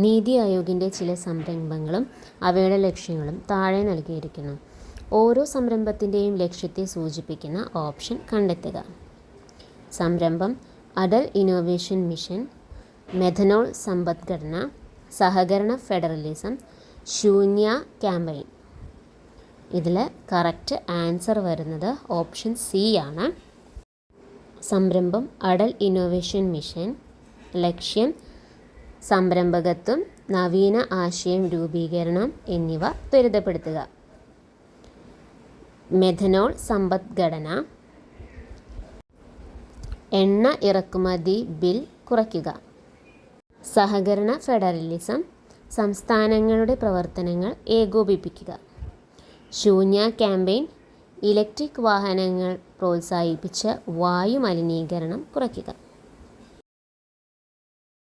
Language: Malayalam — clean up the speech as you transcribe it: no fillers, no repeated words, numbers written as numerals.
നീതി ആയോഗിൻ്റെ ചില സംരംഭങ്ങളും അവയുടെ ലക്ഷ്യങ്ങളും താഴെ നൽകിയിരിക്കുന്നു. ഓരോ സംരംഭത്തിൻ്റെയും ലക്ഷ്യത്തെ സൂചിപ്പിക്കുന്ന ഓപ്ഷൻ കണ്ടെത്തുക. സംരംഭം അടൽ ഇന്നോവേഷൻ മിഷൻ, മെഥനോൾ സമ്പദ്ഘടന, സഹകരണ ഫെഡറലിസം, ശൂന്യ ക്യാമ്പയിൻ. ഇതിൽ കറക്റ്റ് ആൻസർ വരുന്നത് ഓപ്ഷൻ സി ആണ്. സംരംഭം അടൽ ഇന്നോവേഷൻ മിഷൻ, ലക്ഷ്യം സംരംഭകത്വം, നവീന ആശയം രൂപീകരണം എന്നിവ ത്വരിതപ്പെടുത്തുക. മെഥനോൾ സമ്പദ്ഘടന, എണ്ണ ഇറക്കുമതി ബിൽ കുറയ്ക്കുക. സഹകരണ ഫെഡറലിസം, സംസ്ഥാനങ്ങളുടെ പ്രവർത്തനങ്ങൾ ഏകോപിപ്പിക്കുക. ശൂന്യ ക്യാമ്പയിൻ, ഇലക്ട്രിക് വാഹനങ്ങൾ പ്രോത്സാഹിപ്പിച്ച് വായു മലിനീകരണം കുറയ്ക്കുക.